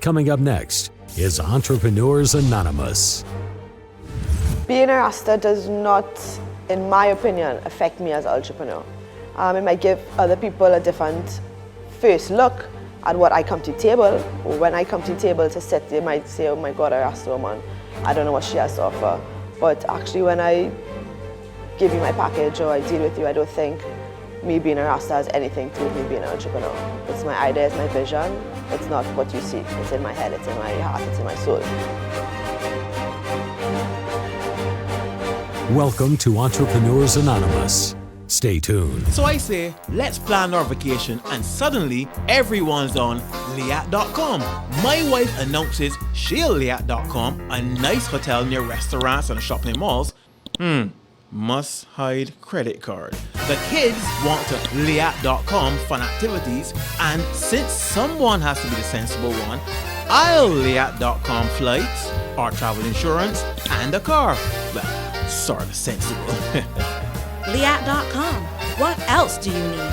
Coming up next is Entrepreneurs Anonymous. Being a Rasta does not, in my opinion, affect me as an entrepreneur. It might give other people a different first look at what I come to the table, or when I come to the table to sit, they might say, oh my God, a Rasta woman, I don't know what she has to offer. But actually when I give you my package or I deal with you, I don't think me being a Rasta has anything to do with me being an entrepreneur. It's my idea, it's my vision. It's not what you see. It's in my head, it's in my heart, it's in my soul. Welcome to Entrepreneurs Anonymous. Stay tuned. So I say, let's plan our vacation, and suddenly everyone's on Liat.com. My wife announces she'll Liat.com, a nice hotel near restaurants and shopping malls. Must hide credit card. The kids want to Liat.com fun activities, and since someone has to be the sensible one, I'll Liat.com flights, our travel insurance, and a car. Well, sort of sensible. Liat.com. What else do you need?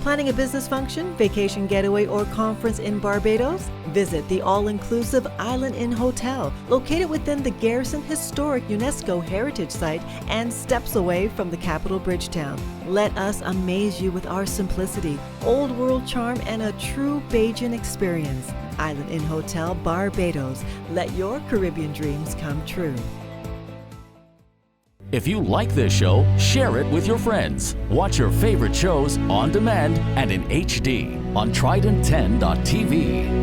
Planning a business function, vacation getaway, or conference in Barbados? Visit the all-inclusive Island Inn Hotel, located within the Garrison Historic UNESCO Heritage Site and steps away from the capital Bridgetown. Let us amaze you with our simplicity, old world charm, and a true Bajan experience. Island Inn Hotel, Barbados. Let your Caribbean dreams come true. If you like this show, share it with your friends. Watch your favorite shows on demand and in HD on Trident10.tv.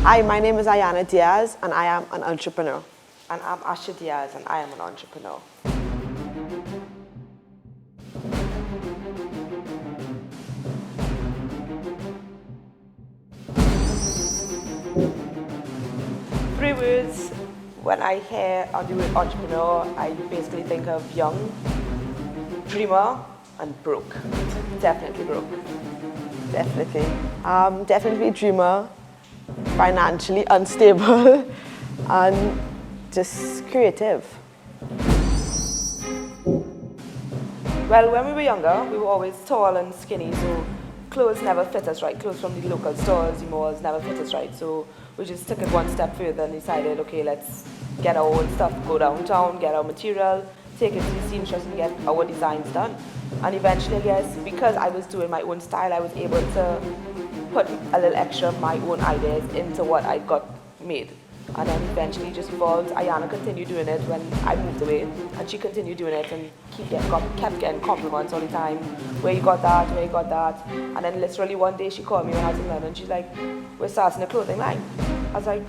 Hi, my name is Ayana Diaz and I am an entrepreneur. And I'm Asha Diaz and I am an entrepreneur. Three words, when I hear the word entrepreneur, I basically think of young, dreamer, and broke. Definitely broke. Definitely. Definitely dreamer, financially unstable, and just creative. Well, when we were younger, we were always tall and skinny, so clothes never fit us right. Clothes from the local stores, the malls never fit us right. So we just took it one step further and decided, okay, let's get our own stuff, go downtown, get our material, take it to the seamstress and get our designs done. And eventually, I guess, because I was doing my own style, I was able to put a little extra of my own ideas into what I got made. And then eventually just evolved. Ayana continued doing it when I moved away, and she continued doing it and kept getting compliments all the time. Where you got that, where you got that. And then literally one day she called me when I was in London, she's like, we're starting a clothing line. I was like,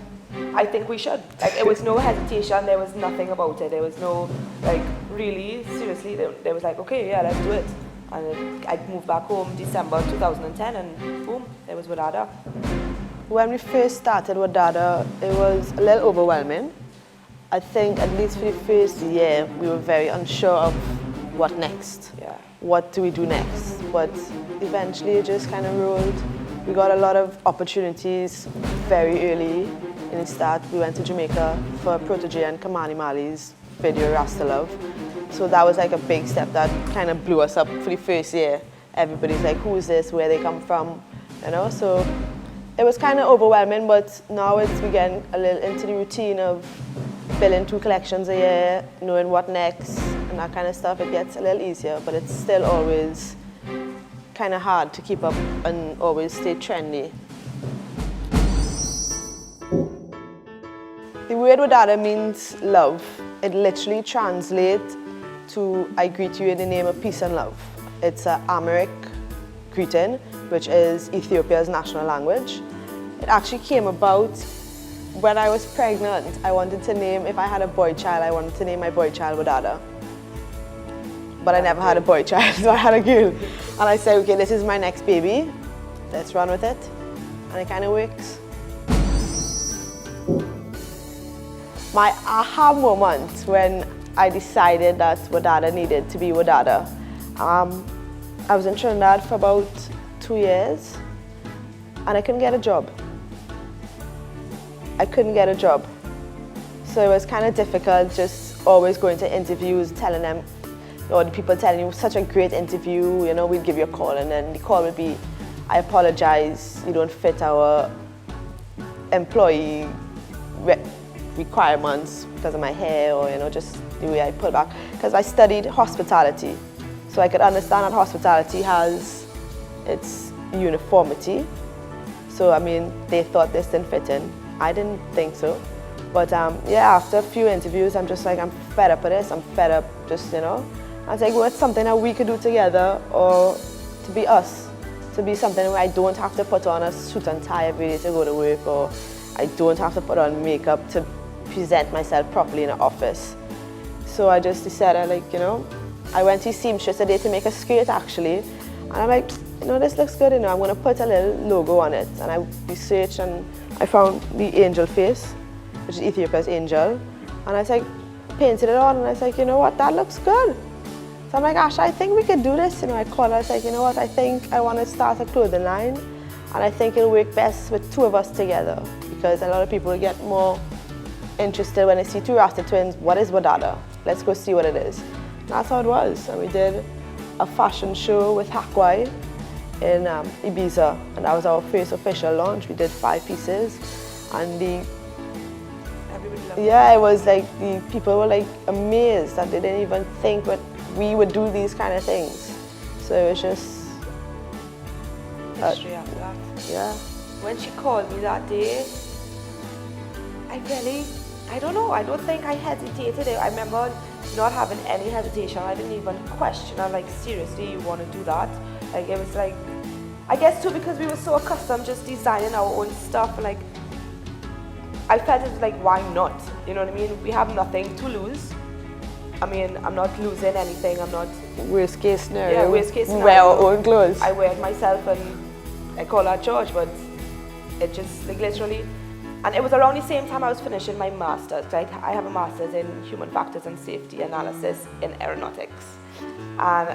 I think we should. Like, it was no hesitation, there was nothing about it. There was no, like, really, seriously, they was like, okay, yeah, let's do it. And I moved back home December 2010 and boom, there was Wadada. When we first started Wadada, it was a little overwhelming. I think at least for the first year, we were very unsure of what next. Yeah. What do we do next? But eventually it just kind of rolled. We got a lot of opportunities very early in the start. We went to Jamaica for Protege and Kamani Mali's video Rasta Love. So that was like a big step that kind of blew us up for the first year. Everybody's like, who is this? Where they come from? You know, so it was kind of overwhelming, but now it's getting a little into the routine of building 2 collections a year, knowing what next, and that kind of stuff. It gets a little easier, but it's still always kind of hard to keep up and always stay trendy. The word Wadada means love. It literally translates to I greet you in the name of peace and love. It's an Amharic greeting, which is Ethiopia's national language. It actually came about when I was pregnant. I wanted to name, if I had a boy child, I wanted to name my boy child Wadada. But I never had a boy child, so I had a girl. And I said, okay, this is my next baby. Let's run with it. And it kind of works. My aha moment when I decided that Wadada needed to be Wadada. I was in Trinidad for about 2 years and I couldn't get a job. I couldn't get a job. So it was kind of difficult just always going to interviews, telling them, or the people telling you, such a great interview, you know, we'll give you a call, and then the call will be, I apologize, you don't fit our employee requirements because of my hair, or, you know, just the way I pull back. Because I studied hospitality, so I could understand that hospitality has its uniformity. So, I mean, they thought this didn't fit in. I didn't think so. But yeah, after a few interviews, I'm just like, I'm fed up with this. I'm fed up just, you know. I was like, well, it's something that we could do together, or to be us. To be something where I don't have to put on a suit and tie every day to go to work, or I don't have to put on makeup to present myself properly in an office. So I just decided, like, you know, I went to seamstress today to make a skirt actually, and I'm like, you know, this looks good, you know, I'm gonna put a little logo on it. And I researched and I found the angel face, which is Ethiopia's angel, and I was like, painted it on, and I was like, you know what, that looks good. So I'm like, Asha, I think we could do this. You know, I called her, I was like, you know what, I think I want to start a clothing line, and I think it'll work best with two of us together, because a lot of people get more interested when they see two Rasta twins. What is Wadada? Let's go see what it is. And that's how it was. And we did a fashion show with Hakwai in Ibiza, and that was our first official launch. We did 5 pieces, and yeah, it was like the people were like amazed that they didn't even think that we would do these kind of things. So it was just history after that. Yeah. When she called me that day, I don't know, I don't think I hesitated. I remember not having any hesitation. I didn't even question. I'm like, seriously, you want to do that? Like, it was like, I guess too, because we were so accustomed just designing our own stuff, and like, I felt it was like, why not? You know what I mean? We have nothing to lose. I mean, I'm not losing anything. I'm not. Worst case scenario. Yeah, worst case scenario. Wear our own clothes. I wear it myself, and I call that George, but it just like literally. And it was around the same time I was finishing my master's. I have a master's in human factors and safety analysis in aeronautics. And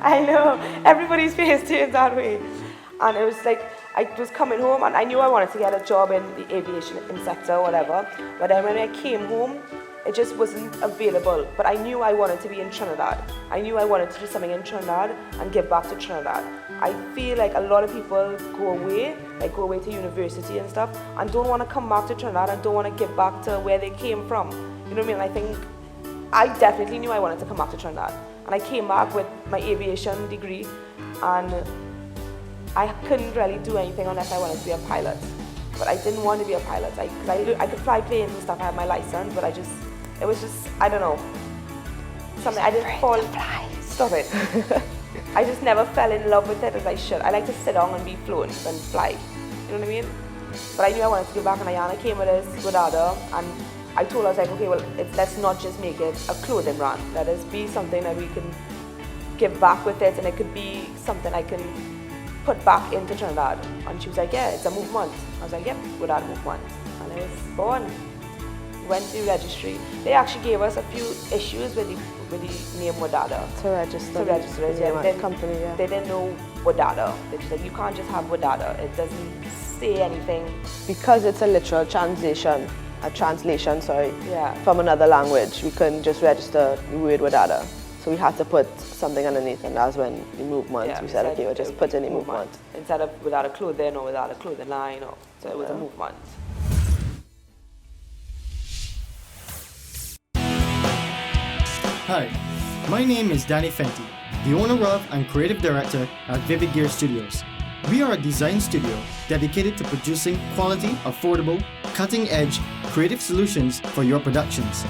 I know everybody's face turns that way. And it was like, I was coming home and I knew I wanted to get a job in the aviation sector or whatever. But then when I came home, it just wasn't available. But I knew I wanted to be in Trinidad. I knew I wanted to do something in Trinidad and give back to Trinidad. I feel like a lot of people go away to university and stuff, and don't want to come back to Trinidad and don't want to give back to where they came from. You know what I mean? I think I definitely knew I wanted to come back to Trinidad. And I came back with my aviation degree, and I couldn't really do anything unless I wanted to be a pilot. But I didn't want to be a pilot. I could fly planes and stuff, I had my license, but it was just, I don't know. Something I didn't fall. Stop it. I just never fell in love with it as I should. I like to sit down and be flown than fly. You know what I mean? But I knew I wanted to go back, and Ayana came with us, with Ada, and I told her, I was like, okay, well, let's not just make it a clothing brand. Let us be something that we can give back with it, and it could be something I can put back into Trinidad. And she was like, yeah, it's a movement. I was like, yep, without movement. And it was born. Went to the registry. They actually gave us a few issues with the name Wadada. To register it, yeah. The company, yeah. They didn't know Wadada. They just said, you can't just have Wadada. It doesn't say anything. Because it's a literal translation, Yeah. from another language, we couldn't just register the word Wadada. So we had to put something underneath, and that was when the movement, Yeah, we said, okay, we'll just put in the movement. Instead of without a clothing or without a clothing line, so it was a movement. Hi, my name is Danny Fenty, the owner of and creative director at Vivid Gear Studios. We are a design studio dedicated to producing quality, affordable, cutting-edge, creative solutions for your productions.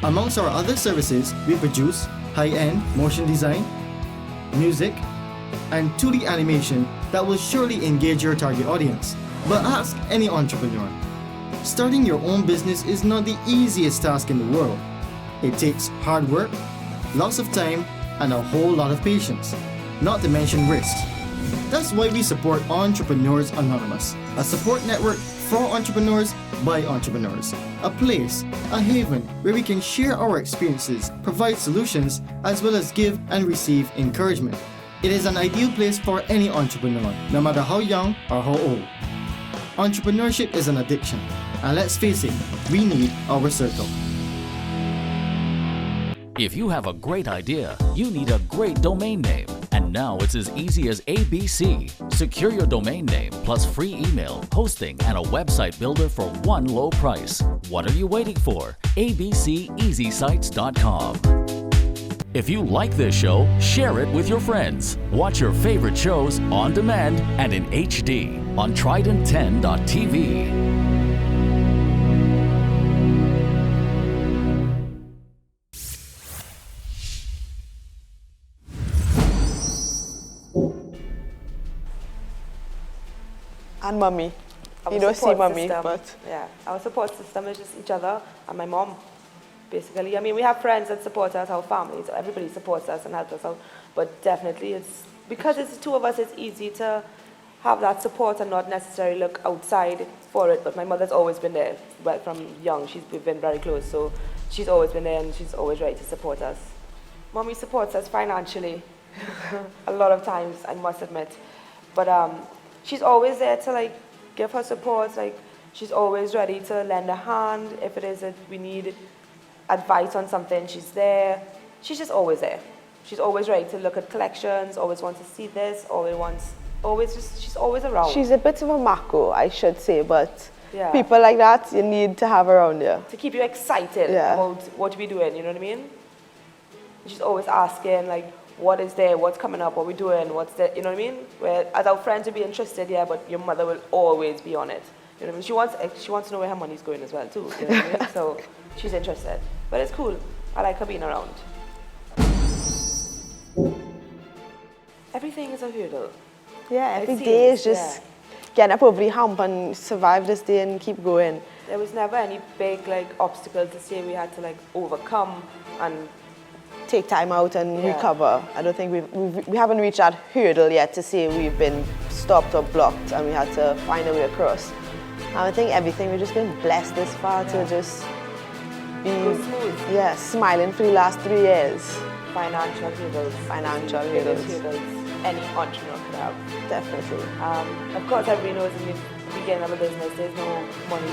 Amongst our other services, we produce high-end motion design, music, and 2D animation that will surely engage your target audience. But ask any entrepreneur. Starting your own business is not the easiest task in the world. It takes hard work, lots of time, and a whole lot of patience, not to mention risks. That's why we support Entrepreneurs Anonymous, a support network for entrepreneurs by entrepreneurs, a place, a haven where we can share our experiences, provide solutions, as well as give and receive encouragement. It is an ideal place for any entrepreneur, no matter how young or how old. Entrepreneurship is an addiction, and let's face it, we need our circle. If you have a great idea, you need a great domain name. And now it's as easy as ABC. Secure your domain name plus free email, hosting, and a website builder for one low price. What are you waiting for? abceasysites.com. If you like this show, share it with your friends. Watch your favorite shows on demand and in HD on Trident10.tv. And mommy. Our You don't see support mommy, system, but yeah, our support system is just each other and my mom, basically. I mean, we have friends that support us, our family, so everybody supports us and helps us out. But definitely, it's because it's the two of us. It's easy to have that support and not necessarily look outside for it. But my mother's always been there. Right from young, we've been very close, so she's always been there and she's always ready to support us. Mommy supports us financially, a lot of times, I must admit. But she's always there to like give her support. Like she's always ready to lend a hand if it is that we need advice on something. She's there. She's just always there. She's always ready to look at collections. Always wants to see this. She's always around. she's a bit of a mako, I should say, but Yeah. people like that you need to have around you. To keep you excited Yeah. about what we're doing. You know what I mean? She's always asking like, what is there? What's coming up? What we doing? What's there? You know what I mean? Where as our friends will be interested, yeah, but your mother will always be on it. You know what I mean? She wants to know where her money's going as well too. You know what I mean? So she's interested. But it's cool. I like her being around. Everything is a hurdle. Yeah, every It day is seems, just getting up over the hump and survive this day and keep going. There was never any big like obstacles to say we had to like overcome and Take time out and Yeah. recover. I don't think we haven't reached that hurdle yet to say we've been stopped or blocked and we had to find a way across. And I think everything, we've just been blessed this far to just be go smooth. yeah, smiling for the last 3 years. Financial hurdles. Financial Biggest hurdles. hurdles any entrepreneur could have. Definitely. Of course, everybody knows in the beginning of a business, there's no money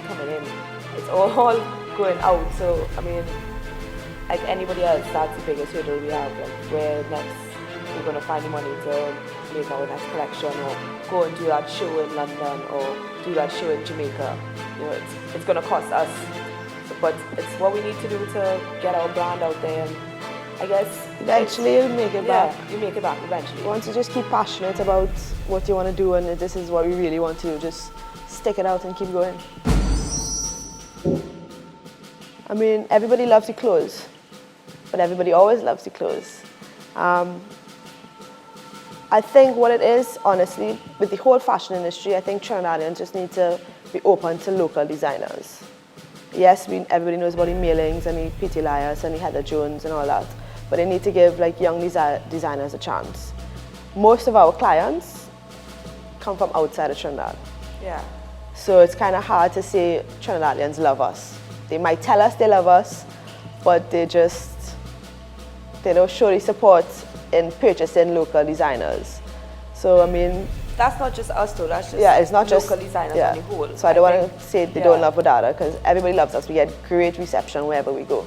coming in. It's all going out. So, I mean, like anybody else, that's the biggest hurdle we have. Like, where next we're going to find the money to make our next collection or go and do that show in London or do that show in Jamaica. You know, it's going to cost us. But it's what we need to do to get our brand out there. And I guess Eventually you'll make it back. yeah, you make it back eventually. Once you just keep passionate about what you want to do and this is what we really want to do, just stick it out and keep going. I mean, everybody loves the clothes, but everybody always loves the clothes. I think what it is, honestly, with the whole fashion industry, I think Trinidadians just need to be open to local designers. Yes, everybody knows about the Mailings and the P.T. Elias and the Heather Jones and all that, but they need to give like young designers a chance. Most of our clients come from outside of Trinidad, Yeah. so it's kind of hard to say Trinidadians love us. They might tell us they love us, but they don't show the support in purchasing local designers. So I mean, That's not just us though, that's just yeah, it's not local just designers yeah. on the whole. So I don't want think- to say they yeah. don't love Wadada because everybody loves us. We get great reception wherever we go.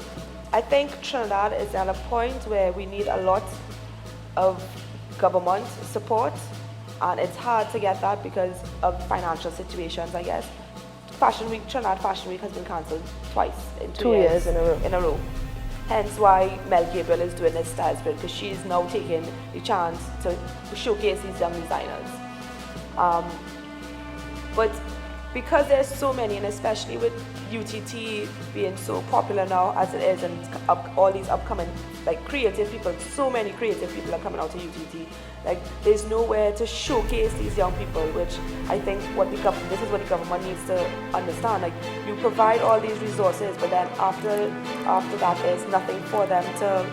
I think Trinidad is at a point where we need a lot of government support, and it's hard to get that because of financial situations, I guess. Trinidad Fashion Week has been cancelled twice in 2 2 years in a row. Hence why Mel Gabriel is doing this style sprint, because she's now taking the chance to showcase these young designers. But because there's so many, and especially with UTT being so popular now as it is, and all these upcoming like creative people, so many creative people are coming out to UTT. Like there's nowhere to showcase these young people, which I think this is what the government needs to understand. Like you provide all these resources, but then after that, there's nothing for them to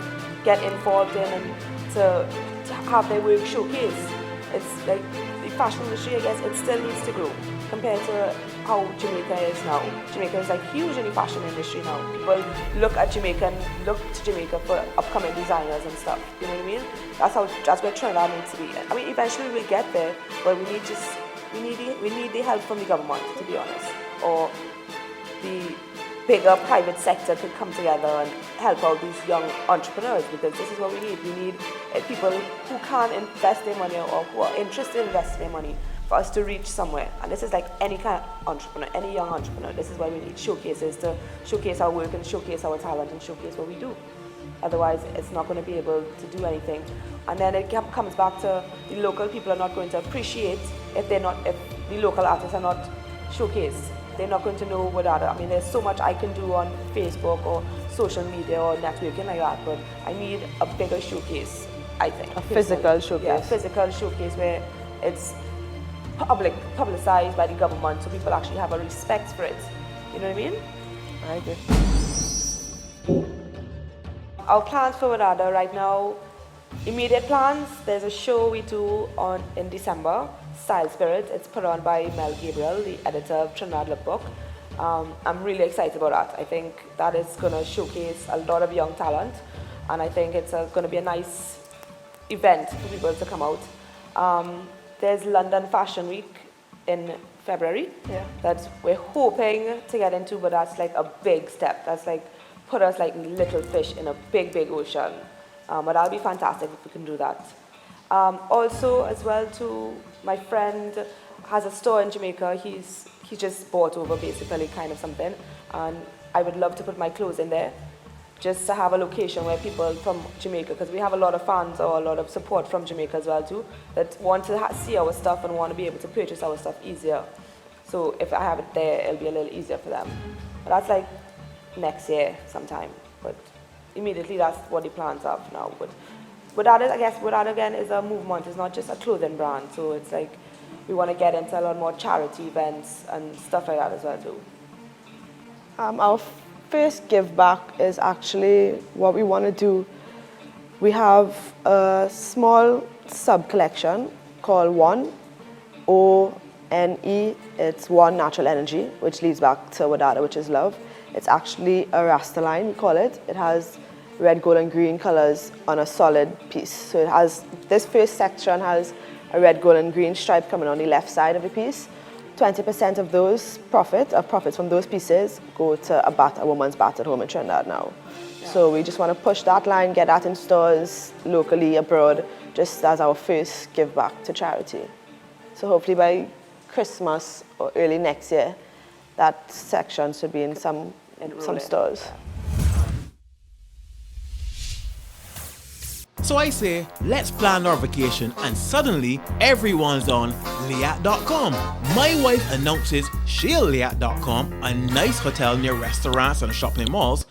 get involved in and to have their work showcased. It's like the fashion industry, I guess, it still needs to grow compared to how Jamaica is now. Jamaica is like huge in the fashion industry now. People look to Jamaica for upcoming designers and stuff. You know what I mean? That's where Trinidad needs to be. I mean, eventually we'll get there, but we need the help from the government, to be honest, or the bigger private sector could come together and help out these young entrepreneurs, because this is what we need. We need people who can invest their money or who are interested in investing their money for us to reach somewhere. And this is like any kind of entrepreneur, any young entrepreneur. This is why we need showcases, to showcase our work and showcase our talent and showcase what we do. Otherwise, it's not going to be able to do anything. And then it comes back to the local people are not going to appreciate if the local artists are not showcased. They're not going to know what I mean, there's so much I can do on Facebook or social media or networking like that, but I need a bigger showcase, I think. A physical showcase. Yeah, a physical showcase where it's publicized by the government, so people actually have a respect for it. You know what I mean? I agree. Our plans for Wadada right now, immediate plans, there's a show we do in December, Style Spirit. It's put on by Mel Gabriel, the editor of Trinidad Lookbook. I'm really excited about that. I think that is going to showcase a lot of young talent, and I think it's going to be a nice event for people to come out. There's London Fashion Week in February that we're hoping to get into, but that's like a big step. That's like put us like little fish in a big, big ocean. But that'll be fantastic if we can do that. Also, as well, too, my friend has a store in Jamaica. He just bought over basically kind of something, and I would love to put my clothes in there, just to have a location where people from Jamaica, because we have a lot of fans or a lot of support from Jamaica as well too, that want to see our stuff and want to be able to purchase our stuff easier. So if I have it there, it'll be a little easier for them. But that's like next year sometime. But immediately that's what the plans are for now. But Wadada, I guess Wadada again is a movement. It's not just a clothing brand. So it's like we want to get into a lot more charity events and stuff like that as well too. Our first give back is actually what we want to do. We have a small sub collection called One, ONE. It's One Natural Energy, which leads back to Wadada, which is love. It's actually a Rasta line, we call it. It has red, gold, and green colors on a solid piece. So it has, this first section has a red, gold, and green stripe coming on the left side of the piece. 20% of those profits from those pieces go to a woman's bat at home in Trinidad now. Yeah. So we just want to push that line, get that in stores, locally, abroad, just as our first give back to charity. So hopefully by Christmas or early next year, that section should be in some stores. So I say, let's plan our vacation, and suddenly everyone's on Liat.com. My wife announces she'll Liat.com, a nice hotel near restaurants and shopping malls.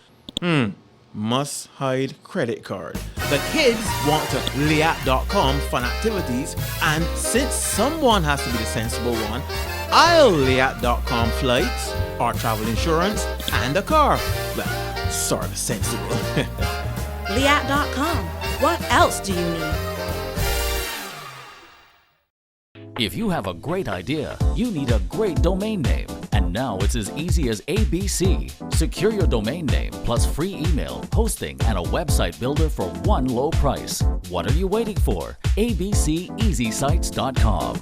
Must hide credit card. The kids want to Liat.com fun activities, and since someone has to be the sensible one, I'll Liat.com flights, or travel insurance, and a car. Well, sort of sensible. Liat.com. What else do you need? If you have a great idea, you need a great domain name. And now it's as easy as ABC. Secure your domain name plus free email, hosting, and a website builder for one low price. What are you waiting for? ABCEasySites.com.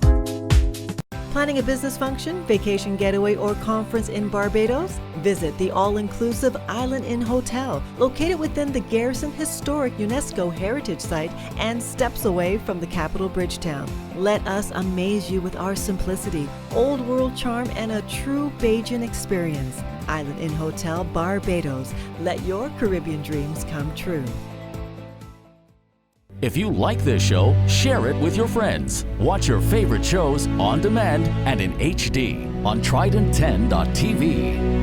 Planning a business function, vacation getaway, or conference in Barbados? Visit the all-inclusive Island Inn Hotel, located within the Garrison Historic UNESCO Heritage Site and steps away from the capital Bridgetown. Let us amaze you with our simplicity, old world charm, and a true Bajan experience. Island Inn Hotel, Barbados. Let your Caribbean dreams come true. If you like this show, share it with your friends. Watch your favorite shows on demand and in HD on Trident10.tv.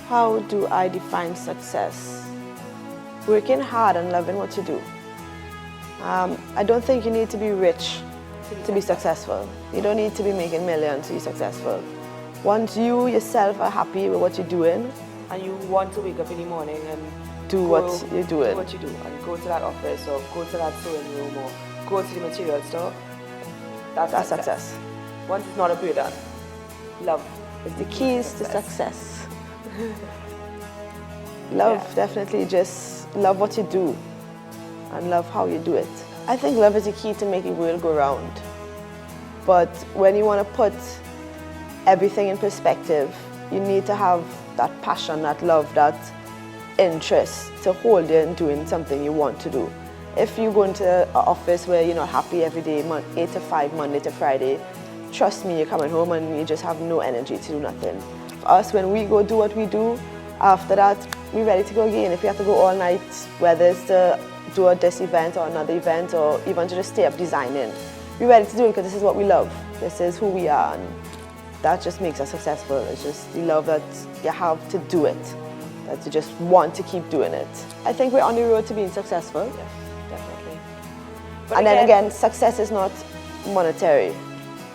How do I define success? Working hard and loving what you do. I don't think you need to be rich to be successful. You don't need to be making millions to be successful. Once you yourself are happy with what you're doing, and you want to wake up in the morning and do what you're doing. Do what you do, and go to that office or go to that sewing room or go to the material store, that's success. Once it's not a burden, love is the keys to success. Love, definitely just love what you do and love how you do it. I think love is the key to make the world go round. But when you want to put everything in perspective, you need to have that passion, that love, that interest to hold you in doing something you want to do. If you go into an office where you're not happy every day, 8 to 5, Monday to Friday, trust me, you're coming home and you just have no energy to do nothing. For us, when we go do what we do, after that, we're ready to go again. If you have to go all night, whether it's to do this event or another event or even to just stay up designing, we're ready to do it because this is what we love. This is who we are, and that just makes us successful. It's just the love that you have to do it, that you just want to keep doing it. I think we're on the road to being successful. Yeah, definitely. But And then again, success is not monetary.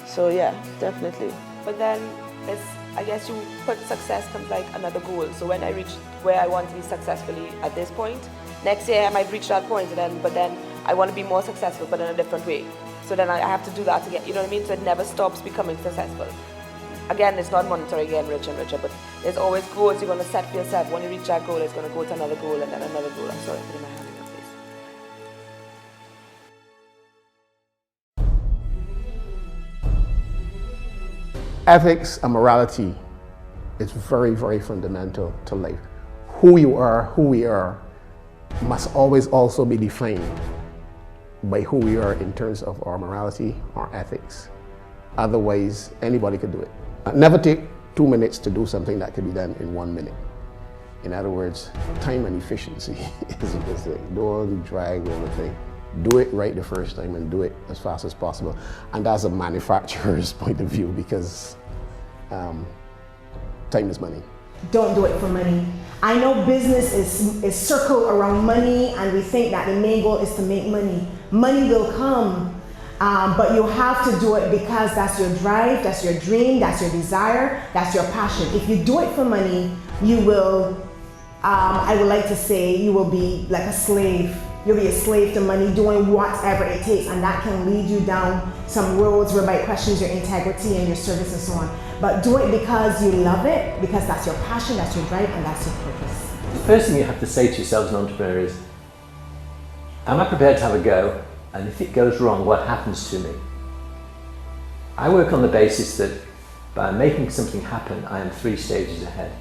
So yeah, definitely. But then it's, I guess you put success comes like another goal. So when I reach where I want to be successfully at this point, next year I might reach that point, but then I want to be more successful, but in a different way. So then I have to do that again. You know what I mean? So it never stops becoming successful. Again, it's not monetary, again, richer and richer, but there's always goals you're going to set for yourself. When you reach that goal, it's going to go to another goal and then another goal. I'm sorry, putting my hand in your face. Ethics and morality is very, very fundamental to life. Who you are, who we are, must always also be defined by who we are in terms of our morality, our ethics. Otherwise, anybody could do it. Never take 2 minutes to do something that could be done in 1 minute. In other words, time and efficiency is a good thing. Don't drag over the thing. Do it right the first time and do it as fast as possible. And that's a manufacturer's point of view, because time is money. Don't do it for money. I know business is circled around money, and we think that the main goal is to make money. Money will come, but you have to do it because that's your drive, that's your dream, that's your desire, that's your passion. If you do it for money, you will, I would like to say, you will be like a slave. You'll be a slave to money, doing whatever it takes, and that can lead you down some roads whereby it questions your integrity and your service and so on. But do it because you love it, because that's your passion, that's your drive, and that's your purpose. The first thing you have to say to yourself as an entrepreneur is, am I prepared to have a go? And if it goes wrong, what happens to me? I work on the basis that by making something happen, I am 3 stages ahead.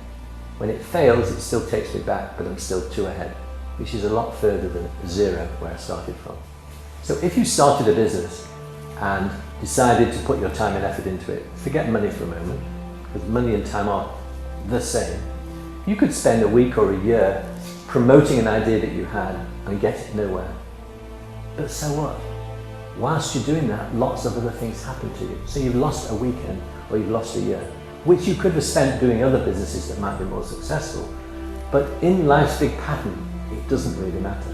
When it fails, it still takes me back, but I'm still 2 ahead, which is a lot further than 0 where I started from. So if you started a business and decided to put your time and effort into it, forget money for a moment, because money and time are the same. You could spend a week or a year promoting an idea that you had and get it nowhere. But so what? Whilst you're doing that, lots of other things happen to you. So you've lost a weekend or you've lost a year, which you could have spent doing other businesses that might be more successful. But in life's big pattern, it doesn't really matter.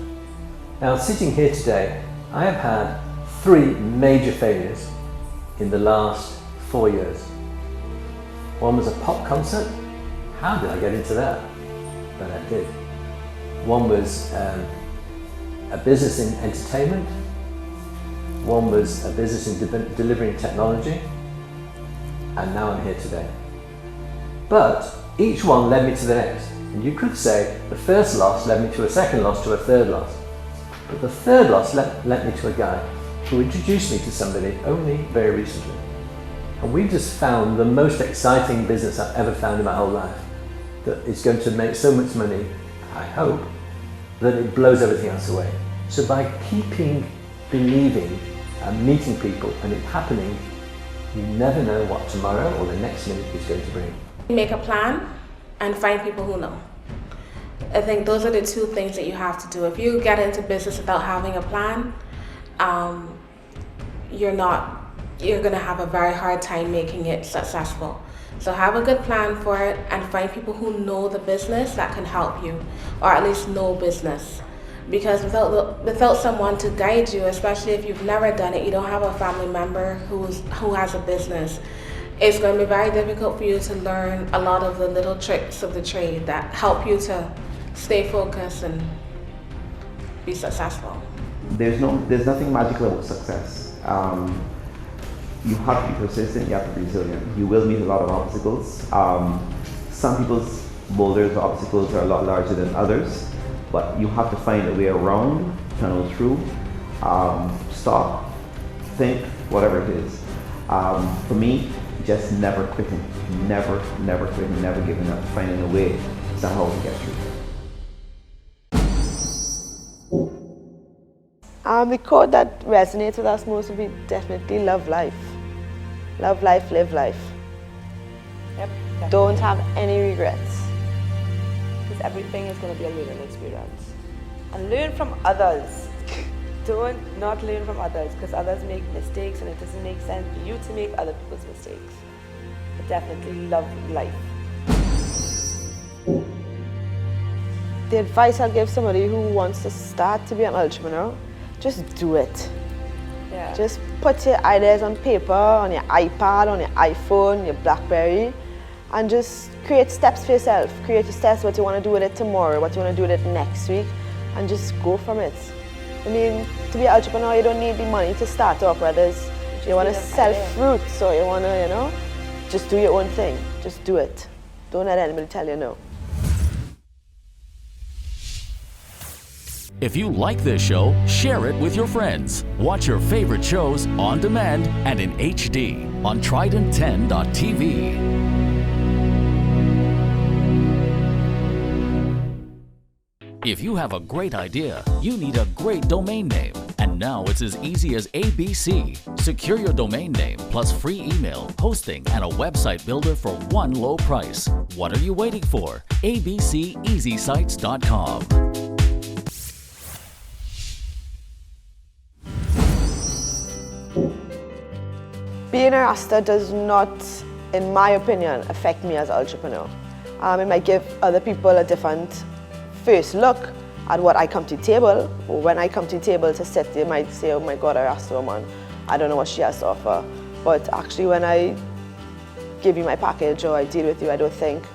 Now, sitting here today, I have had 3 major failures in the last 4 years. One was a pop concert. How did I get into that? But I did. One was a business in entertainment. One was a business in delivering technology. And now I'm here today. But each one led me to the next. And you could say the first loss led me to a second loss to a third loss. But the third loss led me to a guy who introduced me to somebody only very recently. And we just found the most exciting business I've ever found in my whole life, that is going to make so much money, I hope, that it blows everything else away. So by keeping believing and meeting people and it happening, you never know what tomorrow or the next minute is going to bring. Make a plan and find people who know. I think those are the 2 things that you have to do. If you get into business without having a plan, you're gonna have a very hard time making it successful. So have a good plan for it and find people who know the business that can help you, or at least know business. Because without someone to guide you, especially if you've never done it, you don't have a family member who has a business, it's going to be very difficult for you to learn a lot of the little tricks of the trade that help you to stay focused and be successful. There's nothing magical about success. You have to be persistent, you have to be resilient. You will meet a lot of obstacles. Some people's boulders or obstacles are a lot larger than others, but you have to find a way around, tunnel through, stop, think, whatever it is. For me, just never quitting, never quitting, never giving up, finding a way somehow to get through. The quote that resonates with us most would be definitely love life. Love life, live life. Yep. Don't have any regrets. Because everything is going to be a learning experience. And learn from others. Don't not learn from others, because others make mistakes and it doesn't make sense for you to make other people's mistakes. But definitely love life. The advice I'll give somebody who wants to start to be an entrepreneur, just do it. Yeah. Just put your ideas on paper, on your iPad, on your iPhone, your BlackBerry, and just create steps for yourself. Create your steps, what you want to do with it tomorrow, what you want to do with it next week, and just go from it. I mean, to be an entrepreneur, you don't need the money to start off, whether it's you want to sell fruits or you want to, just do your own thing. Just do it. Don't let anybody tell you no. If you like this show, share it with your friends. Watch your favorite shows on demand and in HD on Trident10.tv. If you have a great idea, you need a great domain name. And now it's as easy as ABC. Secure your domain name plus free email, hosting, and a website builder for one low price. What are you waiting for? abceeasysites.com. Being a Rasta does not, in my opinion, affect me as an entrepreneur. It might give other people a different first look at what I come to the table. Or when I come to the table to sit, they might say, oh my God, a Rasta woman, I don't know what she has to offer. But actually when I give you my package or I deal with you, I don't think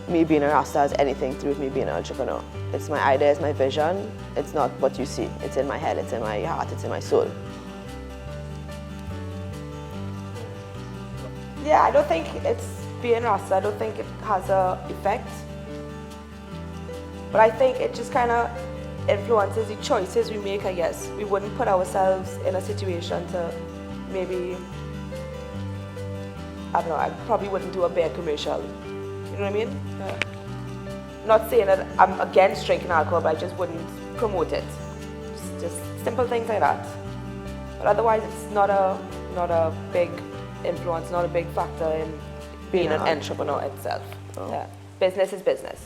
me being a Rasta has anything to do with me being an entrepreneur. It's my ideas, my vision. It's not what you see. It's in my head, it's in my heart, it's in my soul. Yeah, I don't think it's being Rasta. I don't think it has a effect. But I think it just kind of influences the choices we make, I guess. We wouldn't put ourselves in a situation to maybe, I don't know, I probably wouldn't do a beer commercial. You know what I mean? Yeah. Not saying that I'm against drinking alcohol, but I just wouldn't promote it. Just simple things like that. But otherwise, it's not a big influence, not a big factor in being an entrepreneur itself. Oh. Yeah. Business is business.